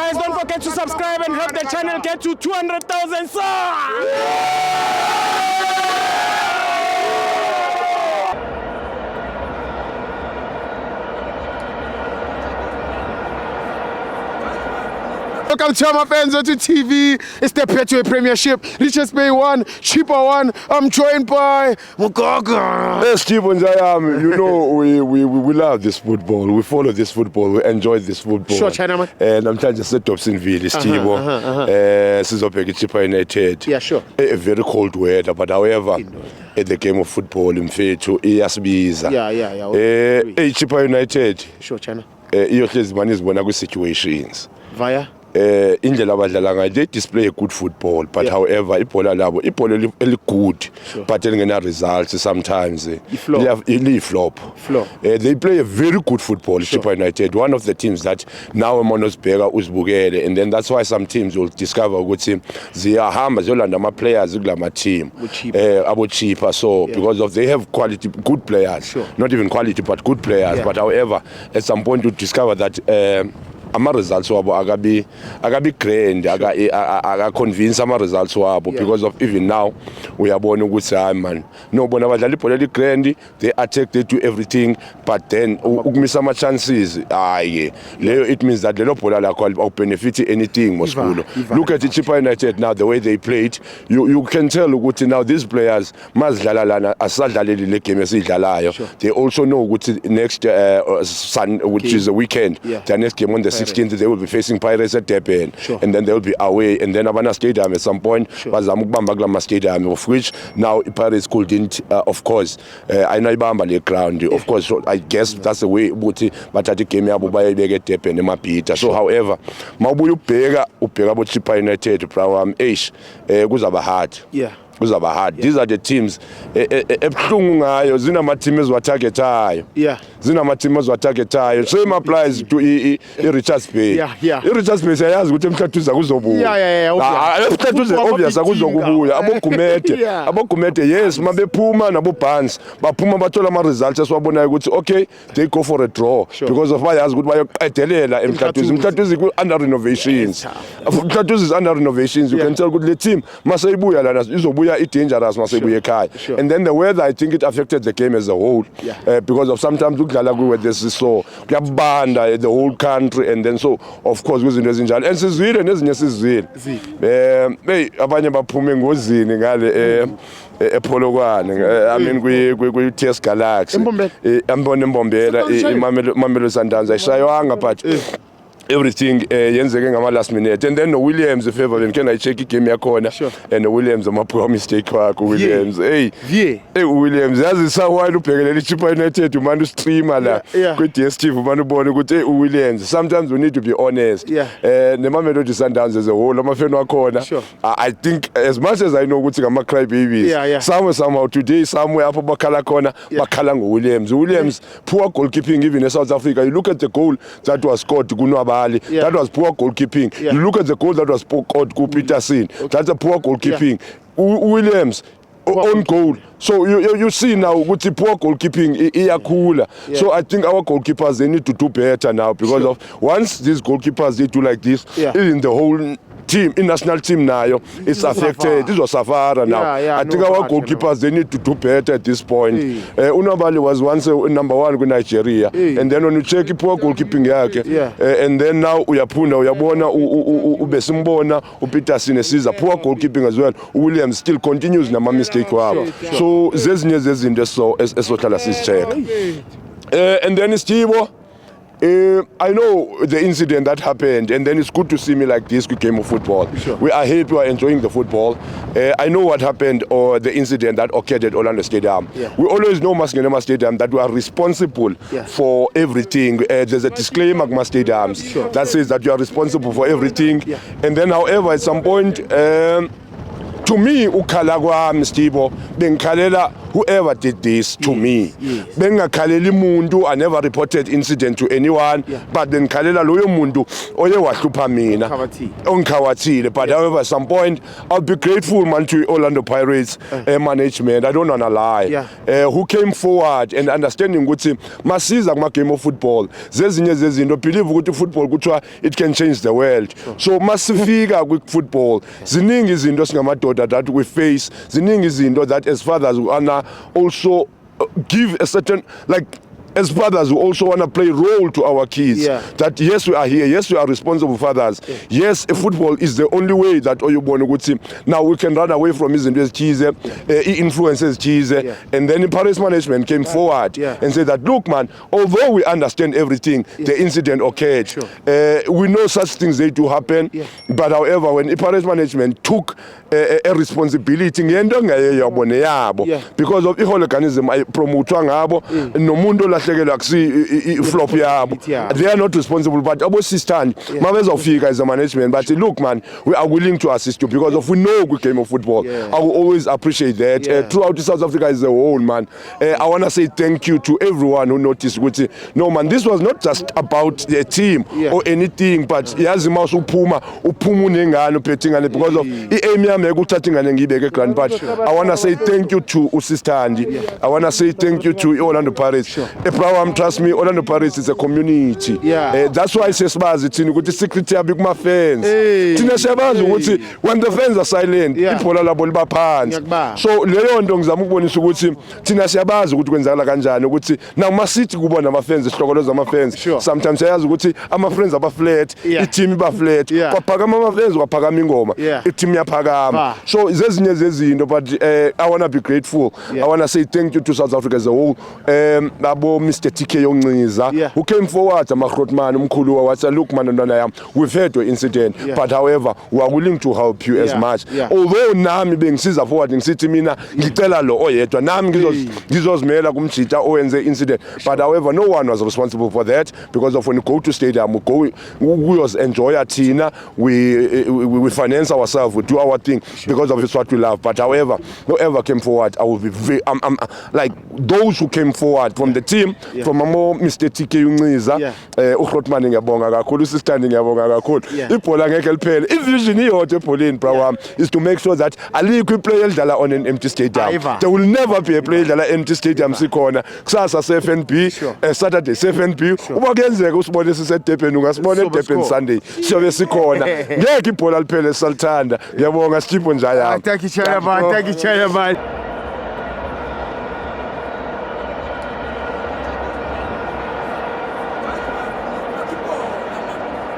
Guys, don't forget to subscribe and help the channel get to 200,000 subs. Welcome to my fans on TV. It's the Petway Premiership. Richest Bay 1, cheaper 1. I'm joined by Mugaga. Yes, Chibo Njayami. You know, we love this football. We follow this football. We enjoy this football. Sure, Chinaman. And I'm trying to set up Sinville, Chibo. Sizobheka Chippa United. Yeah, sure. A very cold weather, but however, at the game of football, mfethu iyasibiza. Yeah. Chippa United. Sure, China. Iyohlezi manje izibona kwi situations. Via. Indlela abadlala ngayo they display a good football, but however ibhola labo ibhola eli good, but elingena results sometimes flop. They play a very good football. Chippa United, one of the teams that now Monosbega uzibukele, and then that's why some teams will discover ukuthi ziyahamba ziyolanda ama players kulama team abo cheaper, so because of they have quality good players, not even quality but good players, but however at some point you discover that ama results wabo akabi grand aga convince ama results wabo because of even now uyabona ukuthi hayi man no bona abadlala ibhola eli grand, they attack, they do everything, but then ukumisa ama chances hayi leyo it means that lelo bhola lakho awu benefit anything mosikulo. Look at Chippa United now, the way they played, you can tell ukuthi now these players mazidlala lana asadlaleli le game esidlalayo, they also know ukuthi next which is the weekend, the next game on the 16th they will be facing Pirates at Durban, and then they will be away, and then Abana Stadium at some point bazama ukubamba kulama stadium, of which now Pirates couldn't of course ayinayibamba le ground, of course, so I guess that's the way ukuthi bathatha game yabo bayibeke at Durban emabhita. So however mawubuya ubheka bo Chippa United bro kuzaba hard. Kuzaba hard. These are the teams ebhlungu ngayo, zinama team eziwatargetayo. Zinama team eziwatargetayo. Same applies to Richards Bay. Richards Bay siyazi ukuthi emhlathuza kuzobuya. Emhlathuza obvious akuzokubuya. Abogumede yes mabephuma nabo Barnes baphuma bathola ama results esiwabonayo ukuthi okay they go for a draw because of bayazi ukuthi bayoqedelela emhlathuza. Emhlathuza ku under renovations. Emhlathuza is under renovations. You can tell ukuthi le team maseyibuya lana izobuya dangerous masebuye ekhaya, and then the weather I think it affected the game as a whole, because of sometimes ukudlala ku weather so kuyabanda the whole country, and then so of course kuzinto ezinjalo and sizwile nezinye sizwile abanye baphume ngozini ngale ePolokwane, I mean kwi TS Galaxy ambone Mbombela Mamelodi Sundowns ayishaywanga but everything yenzeke ngama last minute, and then no Williams if ever can I check igame yakhona, and Williams amaphuka mistake wakho Williams Williams yazi sawile ubhekelela Chippa United umanje streamer la ku DStv umanje ubone ukuthi Williams sometimes we need to be honest, neMamelodi Sundowns as a whole amafeni wakhona, I think as much as I know ukuthi ngama cry babies somehow today somewhere apho bakhala khona bakhala Williams poor goalkeeping even in South Africa. You look at the goal that was scored kunwaba, that was poor goalkeeping. You look at the goal that was scored ku Peterson, that's a poor goalkeeping. Williams on goal. So you see now ukuthi poor goalkeeping iyakhula. So I think our goalkeepers they need to do better now because of once these goalkeepers they do like this, in the whole team, in national team nayo it's affected. This was Safara now. I think our goalkeepers they need to do better at this point. Unabali was once number 1 in Nigeria, and then when you check poor goalkeeping yakhe, and then now uyabona ubesimbona uPeterson esiza poor goalkeeping as well. Williams still continues nama mistake wabo. So zezinye zezinto so esohlala sizicheck. And then Stibo, I know the incident that happened, and then it's good to see me like this with game of football. We are happy, we are enjoying the football. I know what happened or the incident that occurred at Orlando Stadium. We always know Maskinema Stadium that we are responsible for everything. There's a disclaimer at stadiums that says that you are responsible for everything. And then however at some point to me ukhala kwami Stibo bengikhalela whoever did this to me bengakhaleli umuntu, I never reported incident to anyone, but then khalela loyo muntu oye wahlupha mina ongikhawathile. But however, at some point I'll be grateful, man, to Orlando Pirates management, I don't wanna lie, who came forward and understanding ukuthi masiza kuma game of football zezinye zezinto, believe ukuthi football kuthiwa it can change the world. So masifika kwi football ziningi izinto singamadoda that we face, ziningi izinto that as fathers we wanna also give a certain, like as fathers we also want to play a role to our kids, that yes we are here, yes we are responsible fathers, yes football is the only way that oyubona ukuthi now we can run away from izinto ezithize, influences ezithize. And then the Paris management came forward and said that look man, although we understand everything, the incident occurred, we know such things they do happen, but however when the Paris management took a responsibility ngento ngeyabone yabo because of i-hooliganism promotewa ngabo nomuntu lahlekelwa kusi flop yabo, they are not responsible. But abo sistani mabezofika as a management but look man, we are willing to assist you because of we know good game of football. I will always appreciate that throughout South Africa as a whole, man. I want to say thank you to everyone who noticed ukuthi no man, this was not just about the team or anything, but yazi mawusu uphuma unengane uphethe ingane because of i-aim yami ukuthatha ingane ngiyibeke grand. But I want to say thank you to uSistandi, I want to say thank you to Orlando Pirates. Trust me, Orlando Pirates is a community. That's why sesibazi thina ukuthi secret yabi kuma fans. Thina siyabazi ukuthi when the fans are silent, ibhola labo liba phansi. So leyo nto ngizama ukubonisa ukuthi thina siyabazi ukuthi kwenzakala kanjani, ukuthi now masithi kubona ama fans isihlokoloza ama fans. Sometimes ayazi ukuthi ama friends aba flat, i-team iba flat. Kwaphakama ama fans kwaphakama ingoma, i-team yaphakama. So zezinye zezinto, but I want to be grateful. I want to say thank you to South Africa as a whole. Mr. TK Yongciza, who came forward, Makrotman, Umkhulu, was a look man and we've had the incident, but however, we are willing to help you as much. Although Nami being Caesar forward in City Mina, Gitela lo oyetwa, Nami Gizos Mela Kumchita ONZ incident. But however, no one was responsible for that because of when you go to stadium, we was enjoy our Tina, we finance ourselves, we do our thing because of it's what we love. But however, whoever came forward, I will be very, like those who came forward from the team, from Mr. TK Yongciza, uRhotman ngiyabonga kakhulu, uSistandi ngiyabonga kakhulu. Ibhola ngeke liphele. Ivision iyodwa eBholeni bro is to make sure that alikho iplayer edlala on an empty stadium. There will never be a player edlala empty stadium sikhona. Kusasa se-FNB, Saturday se-FNB. Uma kuyenzeka usibone siseDurban, ungasibona eDurban Sunday. Siyobe sikhona. Ngeke ibhola liphele salithanda. Ngiyabonga Sipho Njaya. Thank you China man.